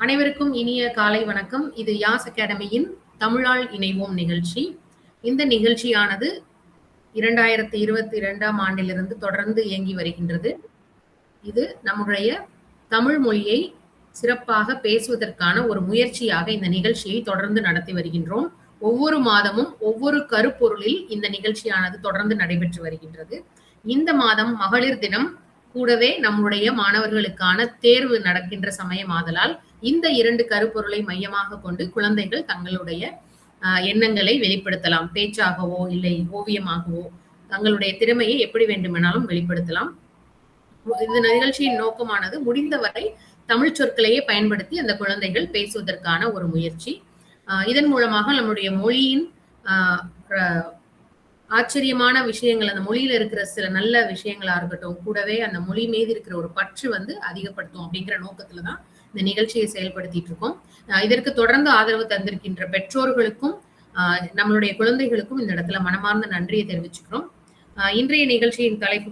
அனைவருக்கும் இனிய காலை வணக்கம். இது யாஸ் அகாடமியின் தமிழால் இணைவோம் நிகழ்ச்சி. இந்த நிகழ்ச்சியானது 2022ஆம் ஆண்டிலிருந்து தொடர்ந்து இயங்கி வருகின்றது. இது நம்முடைய தமிழ் மொழியை சிறப்பாக பேசுவதற்கான ஒரு முயற்சியாக இந்த நிகழ்ச்சியை தொடர்ந்து நடத்தி வருகின்றோம். ஒவ்வொரு மாதமும் ஒவ்வொரு கருப்பொருளில் இந்த நிகழ்ச்சியானது தொடர்ந்து நடைபெற்று வருகின்றது. இந்த மாதம் மகளிர் தினம் கூடவே நம்முடைய மாணவர்களுக்கான தேர்வு நடக்கின்ற சமயமாதலால் இந்த 2 கருப்பொருளை மையமாக கொண்டு குழந்தைகள் தங்களுடைய எண்ணங்களை வெளிப்படுத்தலாம். பேச்சாகவோ இல்லை ஓவியமாகவோ தங்களுடைய திறமையை எப்படி வேண்டுமானாலும் வெளிப்படுத்தலாம். இந்த நிகழ்ச்சியின் நோக்கமானது முடிந்தவரை தமிழ் சொற்களையே பயன்படுத்தி அந்த குழந்தைகள் பேசுவதற்கான ஒரு முயற்சி. இதன் மூலமாக நம்முடைய மொழியின் ஆச்சரியமான விஷயங்கள், அந்த மொழியில இருக்கிற சில நல்ல விஷயங்களா இருக்கட்டும், கூடவே அந்த மொழி மீது இருக்கிற ஒரு பற்று அதிகப்படுத்தும் அப்படிங்கிற நோக்கத்துலதான் இந்த நிகழ்ச்சியை செயல்படுத்திட்டு இருக்கோம். இதற்கு தொடர்ந்து ஆதரவு தந்திருக்கின்ற பெற்றோர்களுக்கும் நம்மளுடைய குழந்தைகளுக்கும் இந்த இடத்துல மனமார்ந்த நன்றியை தெரிவிச்சுக்கிறோம். இன்றைய நிகழ்ச்சியின் தலைப்பு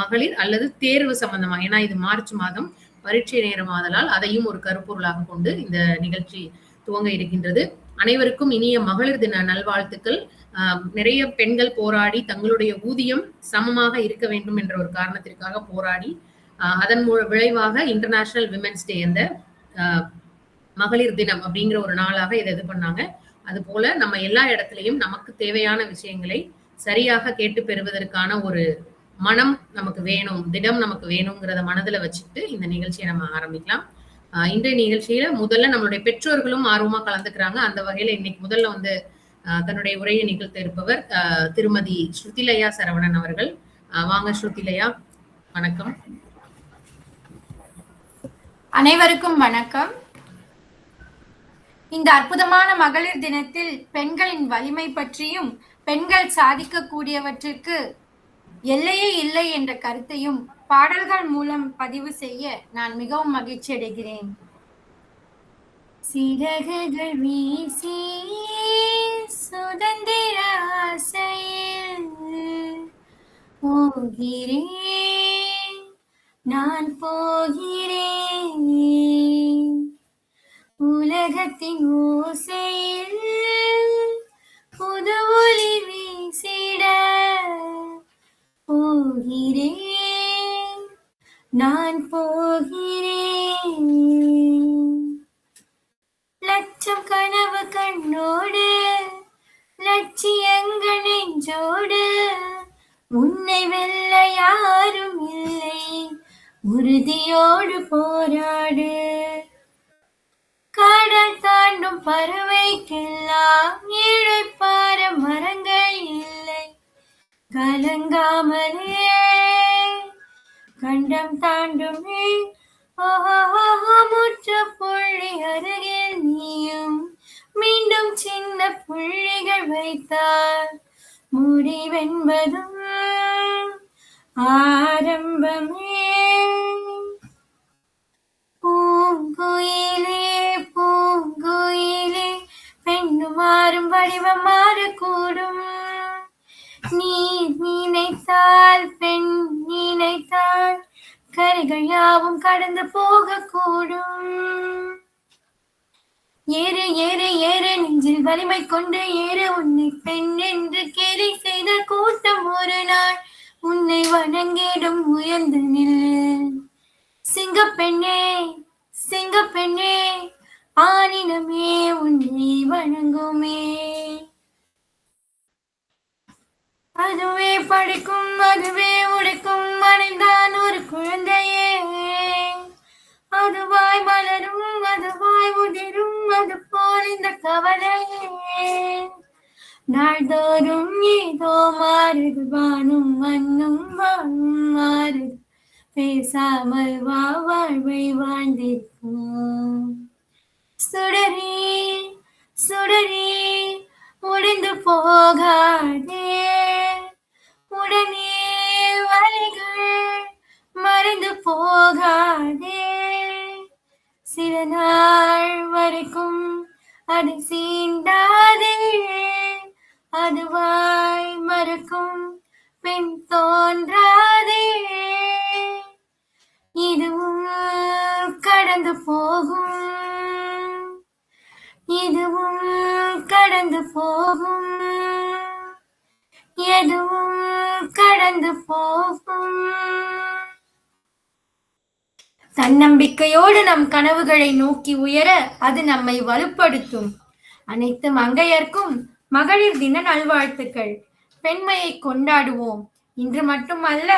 மகளிர் அல்லது தேர்வு சம்பந்தமா, ஏன்னா இது மார்ச் மாதம் பரீட்சை நேரம் ஆதலால் அதையும் ஒரு கருப்பொருளாக கொண்டு இந்த நிகழ்ச்சி துவங்க இருக்கின்றது. அனைவருக்கும் இனிய மகளிர் தின நல்வாழ்த்துக்கள். நிறைய பெண்கள் போராடி தங்களுடைய ஊதியம் சமமாக இருக்க வேண்டும் என்ற ஒரு காரணத்திற்காக போராடி அதன் விளைவாக இன்டர்நேஷனல் விமென்ஸ் டே, அந்த மகளிர் தினம் அப்படிங்கிற ஒரு நாளாக இதை இது பண்ணாங்க. அது போல நம்ம எல்லா இடத்துலையும் நமக்கு தேவையான விஷயங்களை சரியாக கேட்டு பெறுவதற்கான ஒரு மனம் நமக்கு வேணும், திடம் நமக்கு வேணுங்கிறத மனதுல வச்சுட்டு இந்த நிகழ்ச்சியை நம்ம ஆரம்பிக்கலாம். இன்றைய நிகழ்ச்சியில முதல்ல நம்மளுடைய பெற்றோர்களும் ஆர்வமா கலந்துக்கிறாங்க. அந்த வகையில இன்னைக்கு முதல்ல தன்னுடைய உரையை நிகழ்த்த இருப்பவர் திருமதி ஸ்ருதிலயா சரவணன் அவர்கள். வாங்க ஸ்ருதிலயா, வணக்கம். அனைவருக்கும் வணக்கம். இந்த அற்புதமான மகளிர் தினத்தில் பெண்களின் வலிமை பற்றியும் பெண்கள் சாதிக்கக்கூடியவற்றிற்கு எல்லையே இல்லை என்ற கருத்தையும் பாடல்கள் மூலம் பதிவு செய்ய நான் மிகவும் மகிழ்ச்சி அடைகிறேன். சிறகுகள் வீசி சுதந்திர ஆசையில் போகிறேன், நான் போகிறேன், உலகத்தின் ஓசையில் புது ஒளி வீசிட போகிறேன், நான் போகிறேன். லட்சம் கனவு கண்ணோடு லட்சியங்கள் நெஞ்சோடு உன்னை வெல்ல யாரும் இல்லை, உறுதியோடு போராடு. கடல் தாண்டும் பறவைக்கெல்லாம் இழைப்பார மரங்கள் இல்லை, கலங்காமலே கண்டம் தாண்டுமே. முற்ற புள்ளி அருகில் நீயும் மீண்டும் சின்ன புள்ளிகள் வைத்தார், முடிவென்பதும் ஆரம்பமே. பூங்குயிலே பூங்குயிலே பெண்ணு மாறும் வடிவம் மாறக்கூடும், நீ நினைத்தால் பெண் நினைத்தால் கரைகள் யாவும் கடந்து போகக்கூடும். ஏறு ஏறு ஏறு நெஞ்சில் வலிமை கொண்டு ஏறு, உன்னை பெண் என்று கேலி செய்த கூட்டம் ஒரு நாள் உன்னை வணங்கிடும் உயர்ந்து நில்லு. சிங்கப்பெண்ணே சிங்கப்பெண்ணே ஆனினமே உன்னை வணங்குமே. அதுவே படிக்கும் அதுவே உடைக்கும் மனைந்தான் ஒரு குழந்தையே, அதுவாய் மலரும் அதுவாய் உதிரும் அது போல் இந்த கவலையே. நாள்தோறும் ஏதோ மாறுது, வானும் மண்ணும் வானும் மாறுது, பேசாமல் வாழ்வை வாழ்ந்திருக்கும். சுடரே சுடரே உடைந்து போகாதே, உடனே வலிகள் மறைந்து போகாதே. சில நாள் வரைக்கும் அதை சீண்டாதே, அதுவாய் மறக்கும் பின் தோன்றாதே. இதுவும் கடந்து போகும், இதுவும் கடந்து போகும், எதுவும் கடந்து போகும். தன்னம்பிக்கையோடு நம் கனவுகளை நோக்கி உயர அது நம்மை வலுப்படுத்தும். அனைத்து மங்கையர்க்கும் மகளிர் தின நல்வாழ்த்துக்கள். பெண்மையை கொண்டாடுவோம். இன்று மட்டுமல்ல,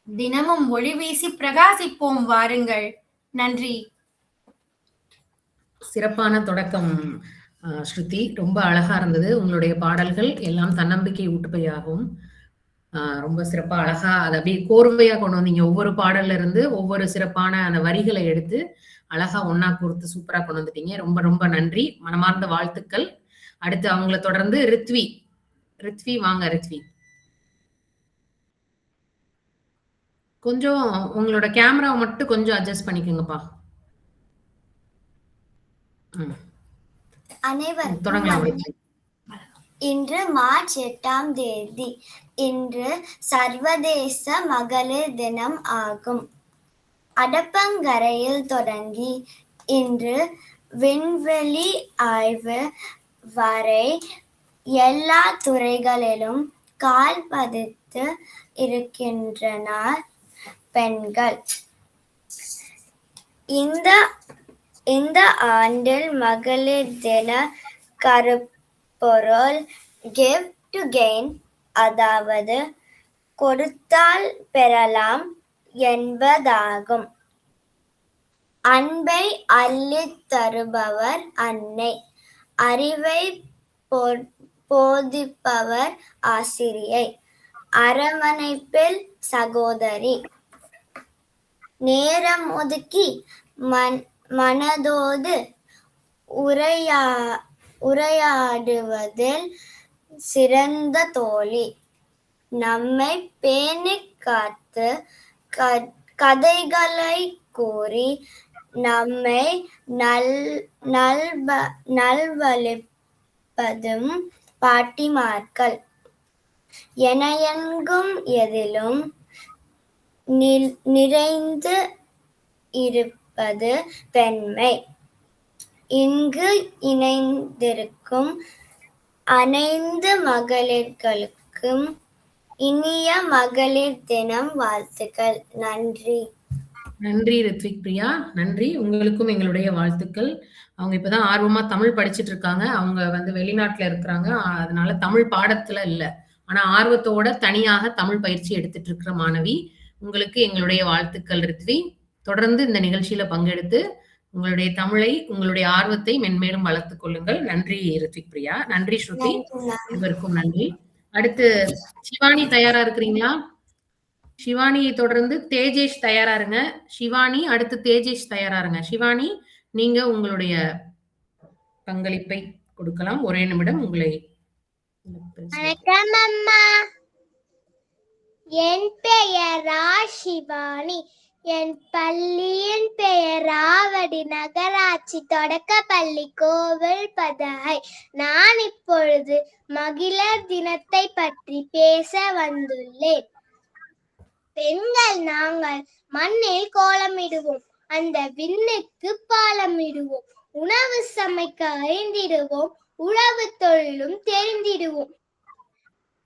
தினமும் ஒளி வீசி பிரகாசிப்போம். வாருங்கள். நன்றி. சிறப்பான தொடக்கம் ஸ்ருதி. ரொம்ப அழகா இருந்தது. உங்களுடைய பாடல்கள் எல்லாம் தன்னம்பிக்கை ஊட்டுப்பையாகவும் ரொம்ப சிறப்பா அழகா அதை அப்படியே கோர்வையா கொண்டு வந்தீங்க. ஒவ்வொரு பாடல்ல இருந்து ஒவ்வொரு சிறப்பான அந்த வரிகளை எடுத்து அழகா ஒன்னா கொடுத்து சூப்பரா கொண்டு வந்துட்டீங்க. ரொம்ப ரொம்ப நன்றி. மனமார்ந்த வாழ்த்துக்கள். அடுத்து அவங்கள தொடர்ந்து ரித்வி. ரித்வி வாங்க. ரித்வி, கொஞ்சம் உங்களோட கேமராவை மட்டும் கொஞ்சம் அட்ஜஸ்ட் பண்ணிக்கோங்கப்பா. அனைவருக்கும் இன்று மார்ச் 8ஆம் தேதி. இன்று சர்வதேச மகளிர் தினம் ஆகும். அடப்பங்கரையில் தொடங்கி இன்று விண்வெளி ஆய்வு வரை எல்லா துறைகளிலும் கால் பதித்து இருக்கின்றனர் பெண்கள். இந்த ஆண்டில் மகளிர் தின கருப்பொருள் கிவ் டு கெயின், அதாவது கொடுத்தால் பெறலாம் என்பதாகும். அன்பை அள்ளித் தருபவர் அன்னை, அறிவை போதிப்பவர் ஆசிரியை, அரவணைப்பில் சகோதரி, நேரம் ஒதுக்கி மனதோடு உரையாடுவதில் சிறந்த தோழி, நம்மை பேணிக் காத்து கதைகளை கூறி நம்மை நல்வழிப்பதும் பாட்டிமார்கள். எனையெங்கும் எதிலும் நிறைந்து இருப்பது பெண்மை. இங்கு இணைந்திருக்கும் அனைத்து மகளிர்களுக்கும் இனிய மகளிர் தினம் வாழ்த்துக்கள். நன்றி. நன்றி ரித்விக் பிரியா. நன்றி. உங்களுக்கும் எங்களுடைய வாழ்த்துக்கள். அவங்க இப்பதான் ஆர்வமா தமிழ் படிச்சுட்டு இருக்காங்க. அவங்க வந்து வெளிநாட்டுல இருக்கிறாங்க. அதனால தமிழ் பாடத்துல இல்ல, ஆனா ஆர்வத்தோட தனியாக தமிழ் பயிற்சி எடுத்துட்டு இருக்கிற மாணவி. உங்களுக்கு எங்களுடைய வாழ்த்துக்கள் ரித்வி. தொடர்ந்து இந்த நிகழ்ச்சியில பங்கெடுத்து உங்களுடைய தமிழை, உங்களுடைய ஆர்வத்தை மென்மேலும் வளர்த்துக் கொள்ளுங்கள். நன்றி ரித்விக் பிரியா. நன்றி ஸ்ருதி. இவருக்கும் நன்றி. அடுத்து சிவானி தயாரா இருக்கிறீங்களா? சிவானியை தொடர்ந்து தேஜேஷ் தயாரா இருங்க. சிவானி, அடுத்து தேஜேஷ் தயாரா இருங்க. சிவானி, நீங்க உங்களுடைய பங்களிப்பை கொடுக்கலாம். ஒரே நிமிடம் உங்களை. வணக்கம் அம்மா. என் பெயரா சிவானி. என் பள்ளியின் பெயர் ஆவடி நகராட்சி தொடக்கப்பள்ளி கோவில் பதகை. நான் இப்பொழுது மகளிர் தினத்தை பற்றி பேச வந்துள்ளேன். பெண்கள் நாங்கள் மண்ணில் கோலமிடுவோம், அந்த விண்ணுக்கு பாலமிடுவோம், உணவு சமைக்க அறிந்திடுவோம், உழவு தொழிலும் தெரிந்திடுவோம்,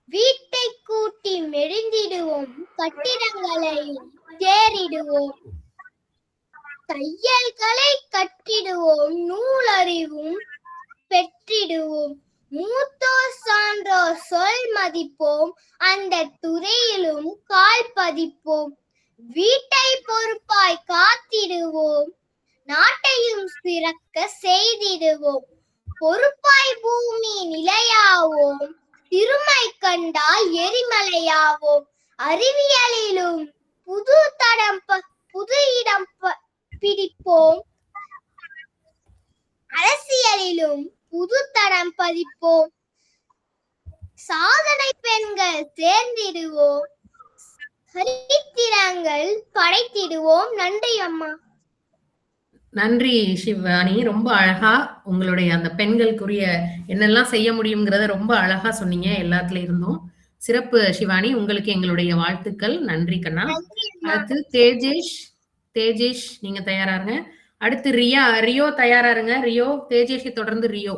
வீட்டை கூட்டி மெழுந்திடுவோம், கட்டிடங்களையும் தேறிடுவோம், தையல்களை கட்டிடுவோம், நூலறிவும் பெற்றிடுவோம், மூத்தோர் சான்றோர் சொல் மதிப்போம், அந்த துறையிலும் கால் பதிப்போம், வீட்டை பொறுப்பாய் காத்திடுவோம், நாட்டையும் சிறக்க செய்திடுவோம், பொறுப்பாய் பூமி நிலையாவோம், திருமை கண்டால் எரிமலையாவோம், அறிவியலிலும் புது இடம் பிடிப்போம், அரசியலிலும் புது தடம் பதிப்போம், சாதனை பெண்கள் சேர்ந்திடுவோம், சரித்திரங்கள் படைத்திடுவோம். நன்றி அம்மா. நன்றி சிவானி. ரொம்ப அழகா உங்களுடைய அந்த பெண்களுக்குரிய என்னெல்லாம் செய்ய முடியுங்கிறத ரொம்ப அழகா சொன்னீங்க. எல்லாத்துல இருந்தும் சிறப்பு சிவானி. உங்களுக்கு எங்களுடைய வாழ்த்துக்கள். நன்றி கண்ணா. அடுத்து தேஜேஷ். தேஜேஷ், நீங்க தயாரா இருங்க. அடுத்து ரியோ தயாரா இருங்க. ரியோ, தேஜேஷை தொடர்ந்து ரியோ.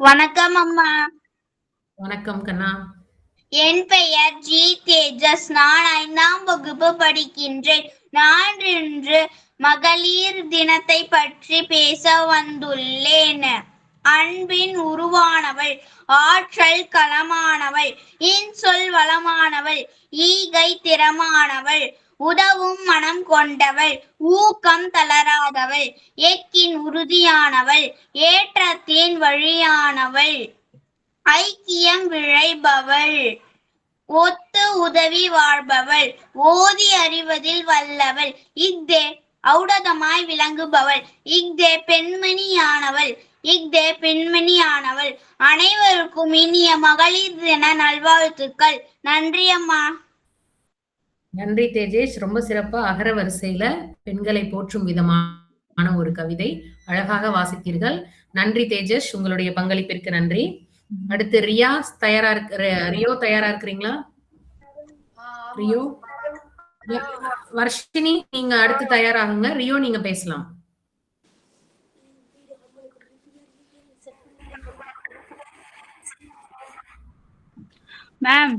வணக்கம் அம்மா. வணக்கம் கண்ணா. என் பெயர் ஜி தேஜஸ். நான் 5ஆம் வகுப்பு படிக்கின்றேன். நான் இன்று மகளிர் தினத்தை பற்றி பேச வந்துள்ளேன். அன்பின் உருவானவள், ஆற்றல் களமானவள், இன்சொல் வளமானவள், ஈகை திறமானவள், உதவும் மனம் கொண்டவள், ஊக்கம் தளராதவள், எக்கின் உறுதியானவள், ஏற்றத்தின் வழியானவள், ஐக்கியம் விழைபவள், ஒத்து உதவி வாழ்பவள், ஓதி அறிவதில் வல்லவள், இஃதே ஔடதமாய் விளங்குபவள், இஃதே பெண்மணியானவள். அனைவருக்கும் இனிய மகளிர் தின நல்வாழ்த்துக்கள். நன்றி அம்மா. நன்றி தேஜேஷ். ரொம்ப சிறப்பா அகர வரிசையில பெண்களை போற்றும் விதமான ஒரு கவிதை அழகாக வாசித்தீர்கள். நன்றி தேஜேஷ், உங்களுடைய பங்களிப்பிற்கு நன்றி. அடுத்து ரியோ தயாரா இருக்கிறீங்களா? ரியோ, வர்ஷினி நீங்க அடுத்து தயாராகுங்க. ரியோ நீங்க பேசலாம். மேம்,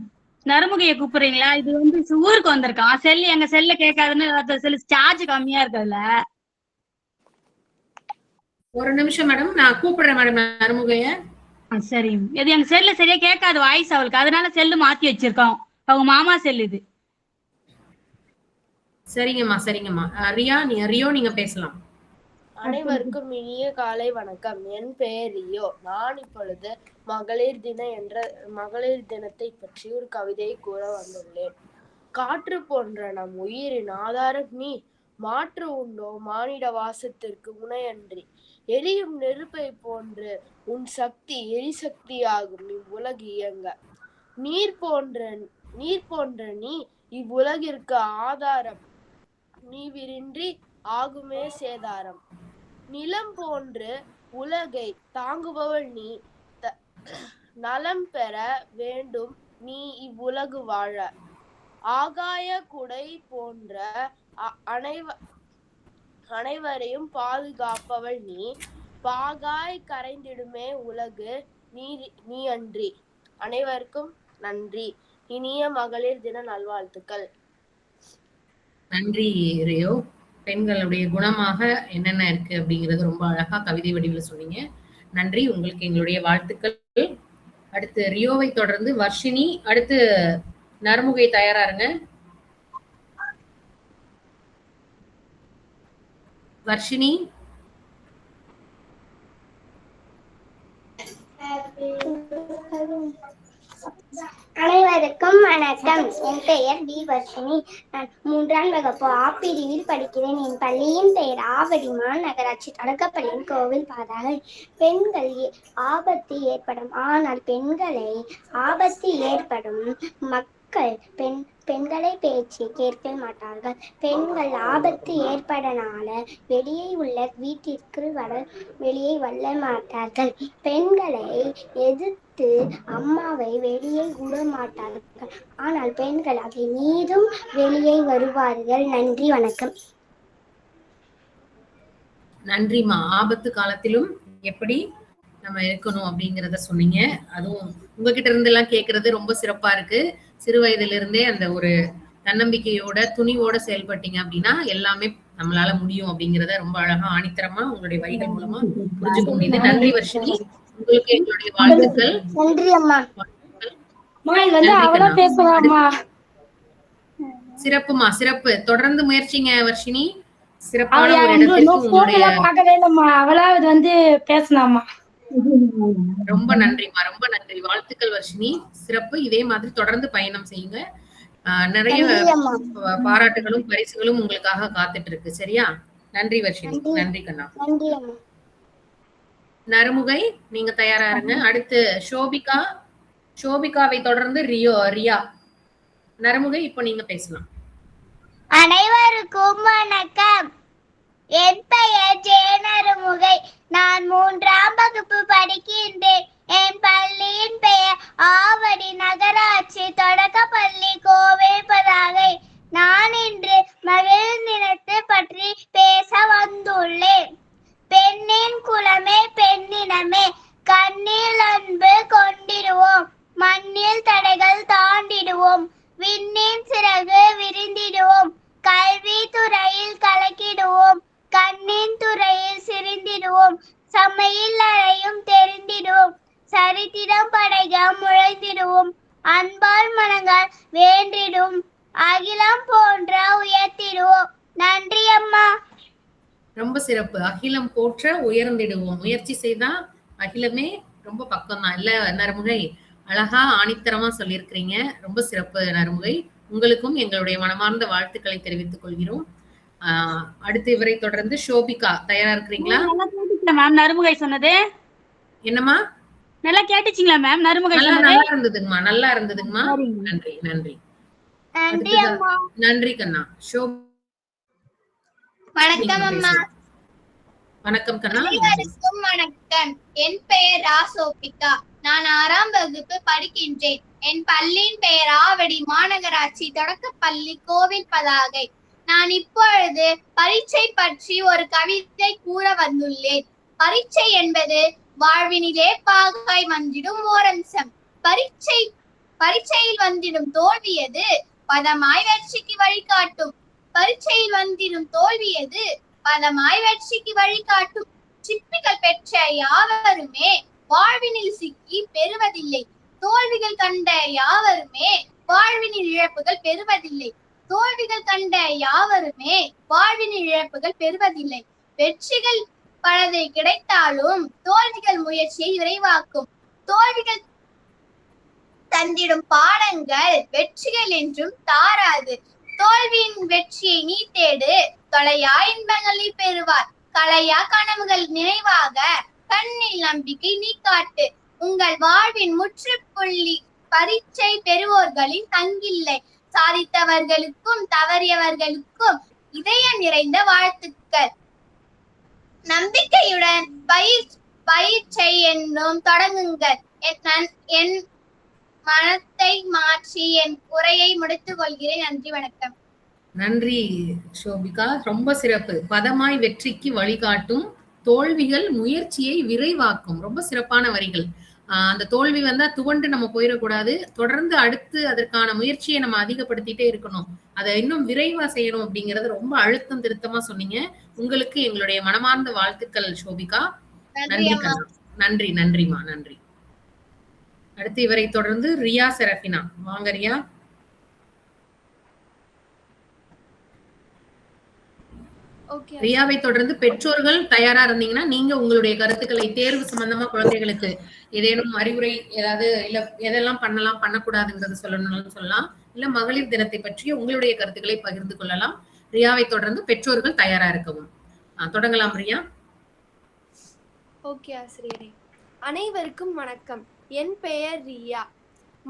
நறுமுகைய கூப்பிடுறீங்களா? இது வந்து ஊருக்கு வந்திருக்கான். எங்க செல்ல கேட்காதுன்னு செல்லு சார்ஜ் கம்மியா இருக்குதுல. ஒரு நிமிஷம் மேடம், நான் கூப்பிடுறேன் மேடம் நறுமுகைய. சரி, இது எங்க செல்ல சரியா கேட்காது வாய்ஸ் அவளுக்கு, அதனால செல்லு மாத்தி வச்சிருக்கோம். அவங்க மாமா செல்லு இது. சரிங்கம்மா. ரியோ நீங்க பேசலாம். அனைவருக்கும் இனிய காலை வணக்கம். என் பெயர் ரியோ. நான் இப்பொழுது மகளிர் தினத்தை பற்றி ஒரு கவிதையை கூற வந்துள்ளேன். காற்று போன்ற நம் உயிரின் ஆதாரம் நீ, மாற்று உண்டோ மானிட வாசத்திற்கு உணையன்றி, எரியும் நெருப்பை போன்று உன் சக்தி எரிசக்தியாகும் இவ்வுலகு இயங்க. நீர் போன்ற நீ இவ்வுலகிற்கு ஆதாரம், நீவிரின்றி ஆகுமே சேதாரம். நிலம் போன்று உலகை தாங்குபவள் நீ, நலம் பெற வேண்டும் நீ இவ்வுலகு வாழ. ஆகாய குடை போன்ற அனைவரையும் பாதுகாப்பவள் நீ, பாகாய் கரைந்திடுமே உலகு நீ அன்றி. அனைவருக்கும் நன்றி. இனிய மகளிர் தின நல்வாழ்த்துக்கள். நன்றி ரியோ. பெண்களுடைய குணமாக என்னென்ன இருக்கு அப்படிங்கறது ரொம்ப அழகா கவிதை வடிவில் சொன்னீங்க. நன்றி, உங்களுக்கு எங்களுடைய வாழ்த்துக்கள். அடுத்து ரியோவை தொடர்ந்து வர்ஷினி, அடுத்து நறுமுகை தயாரா இருங்க. வர்ஷினி. அனைவருக்கும் வணக்கம். என் பெயர் டி வர்ஷினி. நான் 3ஆம் வகுப்பு ஆ பிரிவில் படிக்கிறேன். என் பள்ளியின் பெயர் ஆவடிமான் நகராட்சி தொடக்கப்பள்ளியின் கோவில் பாதைகள். பெண்கள் ஆபத்து ஏற்படும், ஆனால் பெண்களை ஆபத்து ஏற்படும் மக்கள் பெண்களை பேச்சு கேட்க மாட்டார்கள். பெண்கள் ஆபத்து ஏற்படனால வெளியே உள்ள வீட்டிற்குள் வெளியே வர மாட்டார்கள். பெண்களை எதிர்த்து அம்மாவை வெளியே விட மாட்டார்கள், ஆனால் பெண்கள் அதை மீதும் வெளியே வருவார்கள். நன்றி, வணக்கம். நன்றிமா. ஆபத்து காலத்திலும் எப்படி நம்ம இருக்கணும் அப்படிங்கறத சொன்னீங்க. அதுவும் உங்ககிட்ட இருந்து எல்லாம் கேட்கறது ரொம்ப சிறப்பா இருக்கு. சிறு வயதுல இருந்தே அந்த ஒரு தன்னம்பிக்கையோட துணிவோட செயல்பட்டீங்க அப்படின்னா எல்லாமே நம்மளால முடியும் அப்படிங்கறத ரொம்ப அழகா ஆணித்தரமா உங்களுடைய வரிகள் மூலமா புரிஞ்சுக்க முடியுது. நன்றி வர்ஷினி, உங்களுக்கு எங்களுடைய வாழ்த்துக்கள். நன்றி அம்மா. சிறப்புமா, சிறப்பு. தொடர்ந்து முயற்சிங்க வர்ஷினி. சிறப்பான ஒரு இடத்திற்கு உங்களுடைய பேசலாமா. ரொம்ப நன்றிமா, ரொம்ப நன்றி. வாழ்த்துக்கள் வர்ஷினி, சிறப்பு. இதே மாதிரி தொடர்ந்து பயணம் செய்யுங்க. நிறைய பாராட்டுகளும் பரிசுகளும் உங்களுக்காக காத்துட்டு இருக்கு. சரியா? நன்றி வர்ஷினி. நன்றி கண்ணா. நறுமுகை நீங்க தயாரா இருங்க. அடுத்து ஷோபிகாவை தொடர்ந்து ரியா. நறுமுகை இப்போ நீங்க பேசலாம். அனைவருக்கும் வணக்கம். என் பெயர் நறுமுகை. நான் 3ஆம் வகுப்பு படிக்கின்றேன். என் பள்ளியின் பெயர் ஆவடி நகராட்சி தொடக்கப்பள்ளி கோவில் பதாகை. நான் இன்று மகளிர் தினத்தை பற்றி ரொம்ப சிறப்பு. அகிலம் போற்ற உயர்ந்திடுவோம். முயற்சி செய்தா அகிலமே ரொம்ப பக்கம் தான். இல்ல நறுமுகை? அழகா ஆணித்தரமா சொல்லியிருக்கிறீங்க. ரொம்ப சிறப்பு நறுமுகை. உங்களுக்கும் எங்களுடைய மனமார்ந்த வாழ்த்துக்களை தெரிவித்துக் கொள்கிறோம். அடுத்து இவரை தொடர்ந்து ஷோபிகா. தயாரா இருக்கிறீங்களா? மேம் நறுமுகை சொன்னது என்னம்மா? நல்லா கேட்டுச்சிங்களா மேம்? நறுமுகை நல்லா இருந்ததுங்கம்மா, நல்லா இருந்ததுங்கம்மா. நன்றி நன்றி. நன்றி கண்ணா. வணக்கம் அம்மா. வணக்கம் கண்ணா. அனைவருக்கும் வணக்கம். என் பெயர் ராசோபிகா. நான் 6ஆம் வகுப்பு படிக்கின்றேன். என் பள்ளியின் பெயர் ஆவடி மாநகராட்சி தொடக்கப்பள்ளி கோவில் பதாகை. நான் இப்பொழுது பரீட்சை பற்றி ஒரு கவிதை கூற வந்துள்ளேன். பரீட்சை என்பது வாழ்வினிலே பாகாய் வந்திடும் ஓரம்சம். பரீட்சையில் வந்திடும் தோல்வியது பதமாய் வெற்றிக்கு வழிகாட்டும். பரீட்சையில் வந்திடும் தோல்வியது பதமாய் வெற்றிக்கு வழிகாட்டும். சிப்பிகள் பெற்ற யாவருமே வாழ்வினில் சிக்கி பெறுவதில்லை. தோல்விகள் கண்ட யாவருமே வாழ்வினில் இழப்புகள் பெறுவதில்லை. தோல்விகள் கண்ட யாவருமே வாழ்வினில் இழப்புகள் பெறுவதில்லை. வெற்றிகள் பலதை கிடைத்தாலும் தோல்விகள் முயற்சியை விரைவாக்கும். தோல்விகள் தந்திடும் பாடங்கள் வெற்றிகள் என்றும் தாராது. தோல்வியின் வெற்றியை நீ தேடு, தொலையா இன்பங்களை பெறுவார். கலையா கனவுகள் நினைவாக கண்ணில் நம்பிக்கை நீ காட்டு. உங்கள் வாழ்வின் முற்றுப்புள்ளி பரீட்சை பெறுவோர்களின் தங்கில்லை. சாதித்தவர்களுக்கும் தவறியவர்களுக்கும் இதய நிறைந்த வாழ்த்துக்கள். நம்பிக்கையுடன் பயிற்சை என்னும் தொடங்குங்கள். என் மனத்தை மாற்றி என் உரையை முடித்துக் கொள்கிறேன். நன்றி, வணக்கம். நன்றி ஷோபிகா. ரொம்ப சிறப்பு. பதமாய் வெற்றிக்கு வழிகாட்டும், தோல்விகள் முயற்சியை விரைவாக்கும். ரொம்ப சிறப்பான வரிகள். அந்த தோல்வி வந்தா துவண்டு நம்ம போயிடக்கூடாது. தொடர்ந்து அடுத்து அதற்கான முயற்சியை நம்ம அதிகப்படுத்திட்டே இருக்கணும். அதை இன்னும் விரைவா செய்யணும் அப்படிங்கறது ரொம்ப அழுத்தம் திருத்தமா சொன்னீங்க. உங்களுக்கு எங்களுடைய மனமார்ந்த வாழ்த்துக்கள் ஷோபிகா. நன்றி நன்றி நன்றிமா. நன்றி. அடுத்து இவரை தொடர்ந்து ரியா செரபினா. வாங்க ரியா. ரியாவை தொடர்ந்து பெற்றோர்கள் தயாரா இருந்தீங்கன்னா நீங்க உங்களுடைய கருத்துக்களை தேர்வு சம்பந்தமா குழந்தைகளுக்கு ஏதேனும் அறிவுரை ஏதாவது இல்ல எதெல்லாம் பண்ணலாம் பண்ணக்கூடாதுங்கிறது சொல்லணும்னு சொல்லலாம். இல்ல மகளிர் தினத்தை பற்றிய உங்களுடைய கருத்துக்களை பகிர்ந்து கொள்ளலாம். ரியாவை தொடர்ந்து பெற்றோர்கள் தயாரா இருக்கவும். தொடங்கலாம் ரியா. ஓகே ஆசிரியரே. அனைவருக்கும் வணக்கம். என் பெயர் ரியா.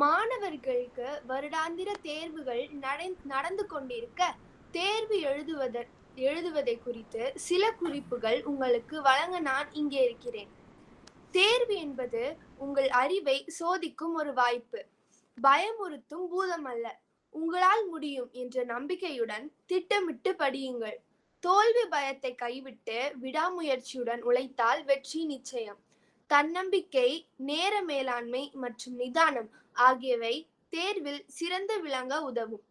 மாணவர்களுக்கு வருடாந்திர தேர்வுகள் நடந்து கொண்டிருக்க தேர்வு எழுதுவதை குறித்து சில குறிப்புகள் உங்களுக்கு வழங்க நான் இங்கே இருக்கிறேன். தேர்வு என்பது உங்கள் அறிவை சோதிக்கும் ஒரு வாய்ப்பு. பயமுறுத்தும் பூதம் அல்ல. உங்களால் முடியும் என்ற நம்பிக்கையுடன் திட்டமிட்டு படியுங்கள். தோல்வி பயத்தை கைவிட்டு விடாமுயற்சியுடன் உழைத்தால் வெற்றி நிச்சயம். தன்னம்பிக்கை, நேர மேலாண்மை மற்றும் நிதானம் ஆகியவை தேர்வில் சிறந்து விளங்க உதவும்.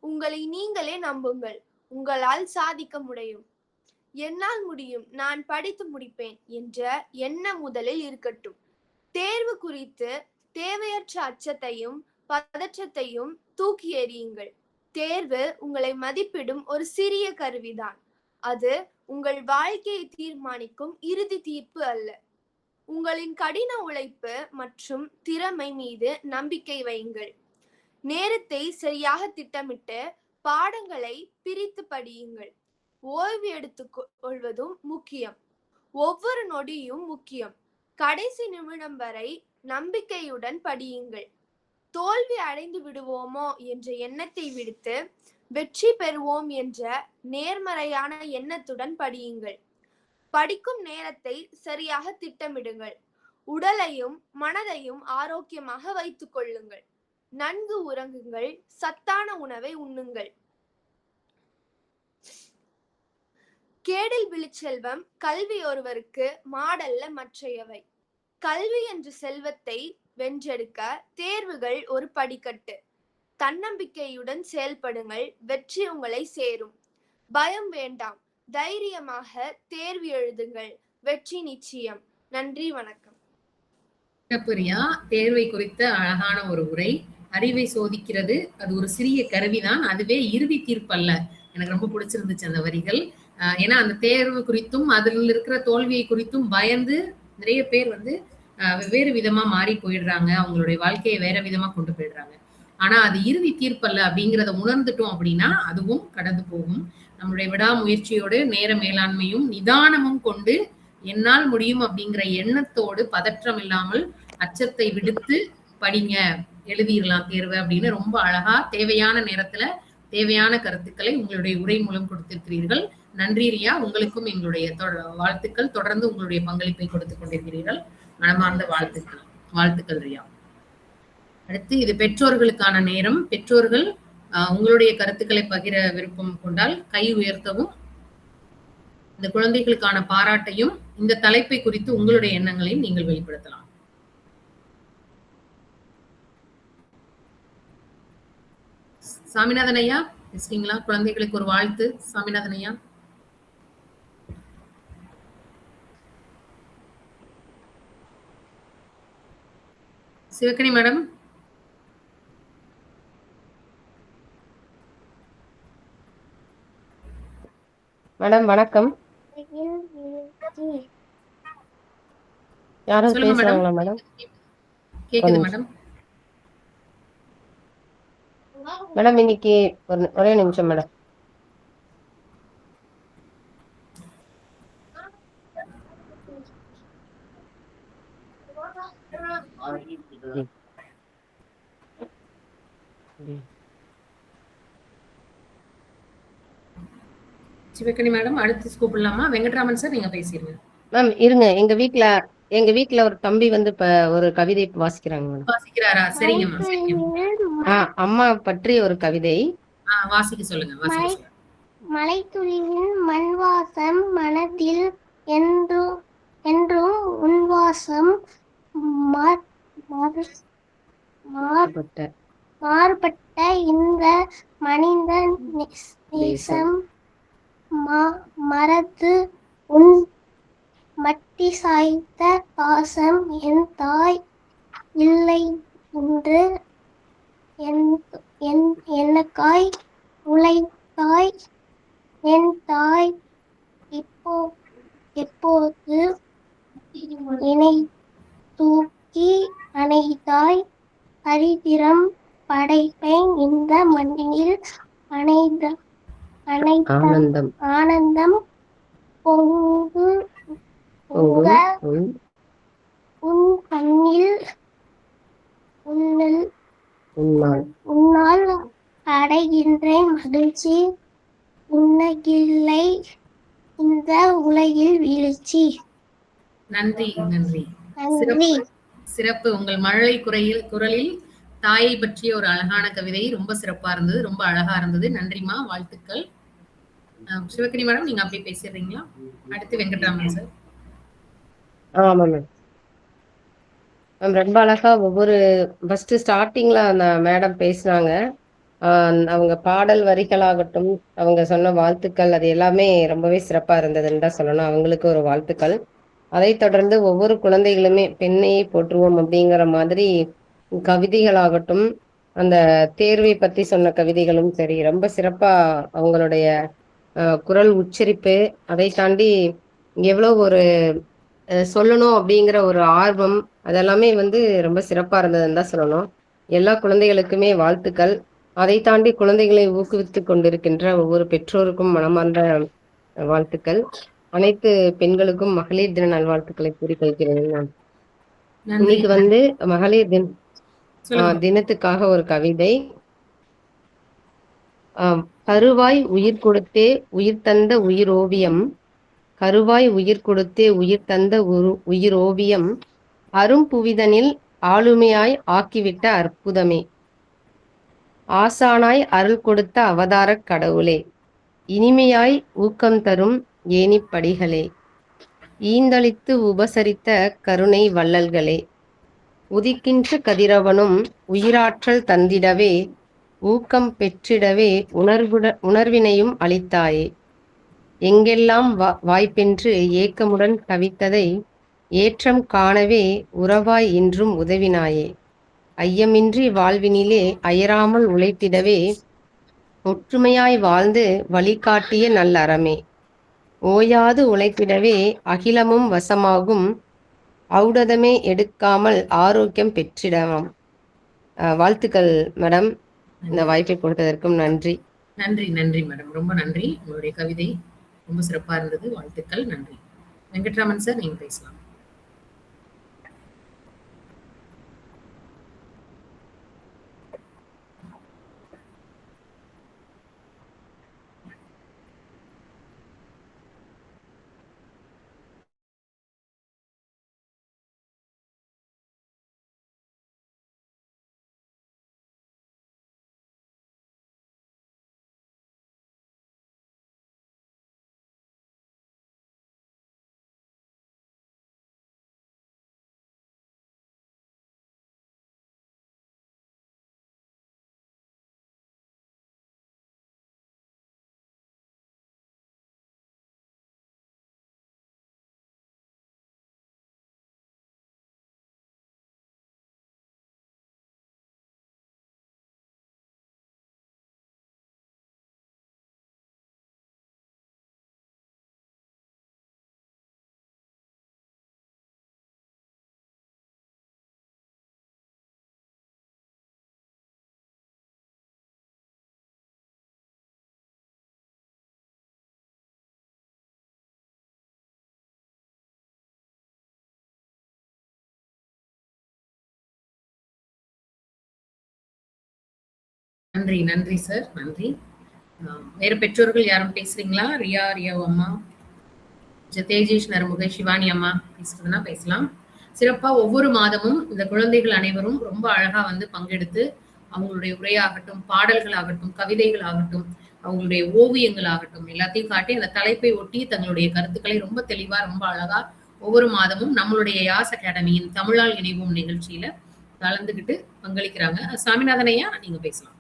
உங்களை நீங்களே நம்புங்கள். உங்களால் சாதிக்க முடியும். என்னால் முடியும், நான் படித்து முடிப்பேன் என்ற எண்ணம் முதலில் இருக்கட்டும். தேர்வு குறித்து தேவையற்ற அச்சத்தையும் பதற்றத்தையும் தூக்கி எறியுங்கள். தேர்வு உங்களை மதிப்பிடும் ஒரு சிறிய கருவிதான். அது உங்கள் வாழ்க்கையை தீர்மானிக்கும் இறுதி தீர்ப்பு அல்ல. உங்களின் கடின உழைப்பு மற்றும் திறமை மீது நம்பிக்கை வையுங்கள். நேரத்தை சரியாக திட்டமிட்டு பாடங்களை பிரித்து படியுங்கள். ஓய்வு எடுத்துக் கொள்வதும் முக்கியம். ஒவ்வொரு நொடியும் முக்கியம். கடைசி நிமிடம் வரை நம்பிக்கையுடன் படியுங்கள். தோல்வி அடைந்து விடுவோமோ என்ற எண்ணத்தை விடுத்து வெற்றி பெறுவோம் என்ற நேர்மறையான எண்ணத்துடன் படியுங்கள். படிக்கும் நேரத்தை சரியாக திட்டமிடுங்கள். உடலையும் மனதையும் ஆரோக்கியமாக வைத்துக் கொள்ளுங்கள். நன்கு உறங்குங்கள். சத்தான உணவை உண்ணுங்கள். கேடில் விழுச்செல்வம் கல்வி ஒருவருக்கு மாடல்ல மற்றையவை. கல்வி என்ற செல்வத்தை வென்றெடுக்க தேர்வுகள் ஒரு படிக்கட்டு. தன்னம்பிக்கையுடன் செயல்படுங்கள். வெற்றி உங்களை சேரும். பயம் வேண்டாம். தைரியமாக தேர்வு எழுதுங்கள். வெற்றி நிச்சயம். நன்றி, வணக்கம். பிரியா, தேர்வை குறித்த அழகான ஒரு உரை. அறிவை சோதிக்கிறது, அது ஒரு சிறிய கருவிதான், அதுவே இறுதி தீர்ப்பு அல்ல. எனக்கு ரொம்ப பிடிச்சிருந்துச்சு அந்த வரிகள். ஏன்னா அந்த தேர்வு குறித்தும் அதில் இருக்கிற தோல்வியை குறித்தும் பயந்து நிறைய பேர் வந்து வெவ்வேறு விதமா மாறி போயிடுறாங்க. அவங்களுடைய வாழ்க்கையை வேற விதமா கொண்டு போயிடுறாங்க. ஆனா அது இறுதி தீர்ப்பல்ல அப்படிங்கிறத உணர்ந்துட்டோம் அப்படின்னா அதுவும் கடந்து போகும். நம்மளுடைய விடாமுயற்சியோடு நேர மேலாண்மையும் நிதானமும் கொண்டு என்னால் முடியும் அப்படிங்கிற எண்ணத்தோடு பதற்றம் இல்லாமல் அச்சத்தை விடுத்து படிங்க, எழுதிடலாம் தேர்வை அப்படின்னு ரொம்ப அழகா தேவையான நேரத்துல தேவையான கருத்துக்களை உங்களுடைய உரை மூலம் கொடுத்திருக்கிறீர்கள். நன்றி ரியா. உங்களுக்கும் எங்களுடைய வாழ்த்துக்கள். தொடர்ந்து உங்களுடைய பங்களிப்பை கொடுத்துக் கொண்டிருக்கிறீர்கள். மனமார்ந்த வாழ்த்துக்கள் ரியா. அடுத்து இது பெற்றோர்களுக்கான நேரம். பெற்றோர்கள் உங்களுடைய கருத்துக்களை பகிர விருப்பம் கொண்டால் கை உயர்த்தவும், இந்த குழந்தைகளுக்கான பாராட்டையும் இந்த தலைப்பை குறித்து உங்களுடைய எண்ணங்களையும் நீங்கள் வெளிப்படுத்தலாம். சாமிநாதன் ஐயா பேசுறீங்களா? குழந்தைகளுக்கு ஒரு வாழ்த்து. சாமிநாதன் ஐயா. சிவகனி மேடம். மேடம் வணக்கம். யாரும் பேசுறாங்களா மேடம்? கேக்குது மேடம். மேடம் இன்னைக்கு ஒரே நிமிஷம் மேடம். சிவகனி மேடம் அடுத்து கூப்பிடலாமா? வெங்கட்ராமன் சார் நீங்க பேசிருங்க. மேம் இருங்க, எங்க வீட்ல ஒரு தம்பி வந்து இப்ப ஒரு கவிதை வாசிக்கிறாங்க மேடம். வாசிக்கிறாரா? சரிங்கம்மா. அம்மா பற்றி ஒரு கவிதை. வாசிக்க சொல்லுங்க. மலைத்துளியின் மண்வாசம் மனதில் என்றும் உன்வாசம் மாறுபட்ட இந்த மனித நேசம் மறந்து உன் மட்டி சாய்த்த பாசம் என் தாய் இல்லை என்று எனக்காய் உழைத்தாய் என் தாய் எப்போது என்னை தூக்கி அணைத்தாய் ஹரிதிரம் படைப்பேன் இந்த மண்ணில் ஆனந்தம் பொங்கு உன் கண்ணில் உன்னால் அடைகின்றேன் மகிழ்ச்சி உன்னகில்லை இந்த உலகில் வீழ்ச்சி. நன்றி. சிறப்பு. உங்கள் மழலை குரலில் தாயை பற்றிய ஒரு அழகான கவிதை ரொம்ப சிறப்பா இருந்தது, ரொம்ப அழகா இருந்தது. நன்றிமா, வாழ்த்துக்கள். சிவகனி மேடம் நீங்க அப்படியே பேசிடுறீங்களா? அடுத்து வெங்கட்ராமன் சார். ஆமா மேம். ரொம்ப அழகா ஒவ்வொரு ஃபர்ஸ்ட் ஸ்டார்டிங்ல அந்த மேடம் பேசினாங்க. அவங்க பாடல் வரிகளாகட்டும், அவங்க சொன்ன வாழ்த்துக்கள், அது எல்லாமே ரொம்பவே சிறப்பா இருந்ததுன்னு தான் சொல்லணும். அவங்களுக்கு ஒரு வாழ்த்துக்கள். அதை தொடர்ந்து ஒவ்வொரு குழந்தைகளுமே பெண்ணையை போற்றுவோம் அப்படிங்கிற மாதிரி கவிதைகளாகட்டும், அந்த தேர்வை பற்றி சொன்ன கவிதைகளும் சரி, ரொம்ப சிறப்பா அவங்களுடைய குரல் உச்சரிப்பு, அதை தாண்டி எவ்வளோ ஒரு சொல்லணும் அப்படிங்கிற ஒரு ஆர்வம், அதெல்லாமே வந்து ரொம்ப சிறப்பா இருந்ததுன்னு தான் சொல்லணும். எல்லா குழந்தைகளுக்குமே வாழ்த்துக்கள். அதை தாண்டி குழந்தைகளை ஊக்குவித்து கொண்டிருக்கின்ற ஒவ்வொரு பெற்றோருக்கும் மனமார்ந்த வாழ்த்துக்கள். அனைத்து பெண்களுக்கும் மகளிர் தின நல்வாழ்த்துக்களை கூறிக்கொள்கிறேன். நான் இன்னைக்கு வந்து மகளிர் தினத்துக்காக ஒரு கவிதை. கருவாய் உயிர் கொடுத்தே உயிர் தந்த உயிரோவியம், கருவாய் உயிர் கொடுத்தே உயிர் தந்த உயிரோவியம், அரும்புவிதனில் ஆளுமையாய் ஆக்கிவிட்ட அற்புதமே, ஆசானாய் அருள் கொடுத்த அவதாரக் கடவுளே, இனிமையாய் ஊக்கம் தரும் ஏணிப்படிகளே, ஈந்தளித்து உபசரித்த கருணை வள்ளல்களே, உதிக்கின்ற கதிரவனும் உயிராற்றல் தந்திடவே ஊக்கம் பெற்றிடவே உணர்வினையும் அளித்தாயே, எங்கெல்லாம் வாய்ப்பென்று ஏக்கமுடன் தவித்ததை ஏற்றம் காணவே உறவாய் இன்றும் உதவினாயே, ஐயமின்றி வாழ்வினிலே அயராமல் உழைத்திடவே ஒற்றுமையாய் வாழ்ந்து வழிகாட்டிய நல்லறமே, ஓயாது உழைப்பிடவே அகிலமும் வசமாகும், ஔடதமே எடுக்காமல் ஆரோக்கியம் பெற்றிடலாம். வாழ்த்துக்கள் மேடம். இந்த வாய்ப்பை கொடுத்ததற்கும் நன்றி. நன்றி நன்றி மேடம், ரொம்ப நன்றி. உங்களுடைய கவிதை ரொம்ப சிறப்பா இருந்தது. வாழ்த்துக்கள், நன்றி. வெங்கட்ராமன் சார், நீங்க பேசலாம். நன்றி நன்றி சார், நன்றி. வேற பெற்றோர்கள் யாரும் பேசுறீங்களா? ரியா அம்மா, தேஜேஷ், நரமுகை, சிவானி அம்மா பேசுறதுன்னா பேசலாம். சிறப்பா ஒவ்வொரு மாதமும் இந்த குழந்தைகள் அனைவரும் ரொம்ப அழகா வந்து பங்கெடுத்து அவங்களுடைய உரையாகட்டும், பாடல்கள் ஆகட்டும், கவிதைகள் ஆகட்டும், அவங்களுடைய ஓவியங்கள் ஆகட்டும், எல்லாத்தையும் காட்டி அந்த தலைப்பை ஒட்டி தங்களுடைய கருத்துக்களை ரொம்ப தெளிவா, ரொம்ப அழகா ஒவ்வொரு மாதமும் நம்மளுடைய யாஸ் அகாடமியின் தமிழால் இணைவோம் நிகழ்ச்சியில கலந்துகிட்டு பங்களிக்கிறாங்க. சாமிநாதன் ஐயா, நீங்க பேசலாம்.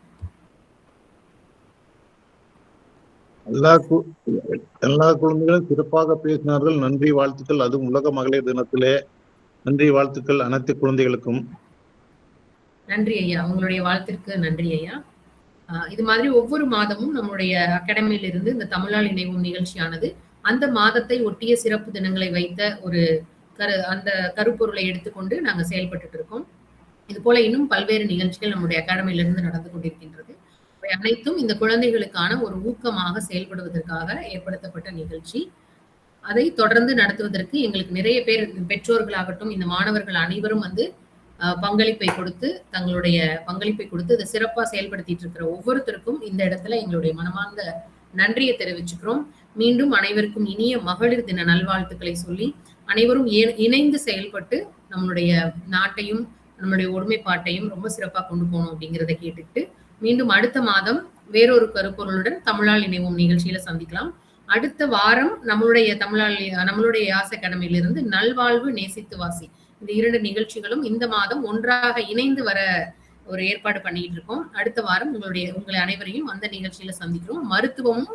எல்லா குழந்தைகளும் சிறப்பாக பேசினார்கள். நன்றி, வாழ்த்துக்கள். அதுவும் உலக மகளிர் தினத்திலே நன்றி, வாழ்த்துக்கள் அனைத்து குழந்தைகளுக்கும். நன்றி ஐயா, உங்களுடைய வாழ்த்திற்கு நன்றி ஐயா. இது மாதிரி ஒவ்வொரு மாதமும் நம்முடைய அகாடமியிலிருந்து இந்த தமிழால் இணைவும் நிகழ்ச்சியானது அந்த மாதத்தை ஒட்டிய சிறப்பு தினங்களை வைத்த ஒரு அந்த கருப்பொருளை எடுத்துக்கொண்டு நாங்க செயல்பட்டு இருக்கோம். இது போல இன்னும் பல்வேறு நிகழ்ச்சிகள் நம்முடைய அகாடமியிலிருந்து நடந்து கொண்டிருக்கின்றது. அனைத்தும் இந்த குழந்தைகளுக்கான ஒரு ஊக்கமாக செயல்படுவதற்காக ஏற்படுத்தப்பட்ட நிகழ்ச்சி. அதை தொடர்ந்து நடத்துவதற்கு எங்களுக்கு நிறைய பேர், பெற்றோர்களாகட்டும், இந்த மாணவர்கள் அனைவரும் வந்து பங்களிப்பை கொடுத்து, தங்களுடைய பங்களிப்பை கொடுத்து இதை சிறப்பா செயல்படுத்திட்டு இருக்கிற ஒவ்வொருத்தருக்கும் இந்த இடத்துல எங்களுடைய மனமார்ந்த நன்றியை தெரிவிச்சுக்கிறோம். மீண்டும் அனைவருக்கும் இனிய மகளிர் தின நல்வாழ்த்துக்களை சொல்லி அனைவரும் இணைந்து செயல்பட்டு நம்மளுடைய நாட்டையும் நம்மளுடைய ஒருமைப்பாட்டையும் ரொம்ப சிறப்பா கொண்டு போகணும் அப்படிங்கிறத கேட்டுக்கிட்டு மீண்டும் அடுத்த மாதம் வேறொரு கருப்பொருளுடன் தமிழால் இணைவோம் நிகழ்ச்சியில சந்திக்கலாம். அடுத்த வாரம் நம்மளுடைய யாஸ் அகாடமியிலிருந்து நல்வாழ்வு நேசித்து வாசி, இந்த 2 நிகழ்ச்சிகளும் இந்த மாதம் ஒன்றாக இணைந்து வர ஒரு ஏற்பாடு பண்ணிட்டு இருக்கோம். அடுத்த வாரம் உங்களை அனைவரையும் அந்த நிகழ்ச்சியில சந்திக்கிறோம். மருத்துவமும்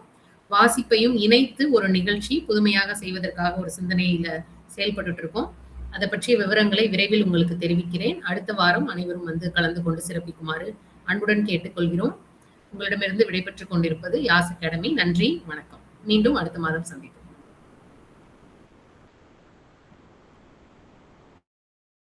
வாசிப்பையும் இணைத்து ஒரு நிகழ்ச்சி புதுமையாக செய்வதற்காக ஒரு சிந்தனையில செயல்பட்டு இருக்கோம். அதை பற்றிய விவரங்களை விரைவில் உங்களுக்கு தெரிவிக்கிறேன். அடுத்த வாரம் அனைவரும் வந்து கலந்து கொண்டு சிறப்பிக்குமாறு அன்புடன் கேட்டுக்கொள்கிறோம். உங்களிடமிருந்து விடைபெற்றுக் கொண்டிருப்பது யாஸ் அகாடமி. நன்றி, வணக்கம். மீண்டும் அடுத்த மாதம் சந்திப்போம்.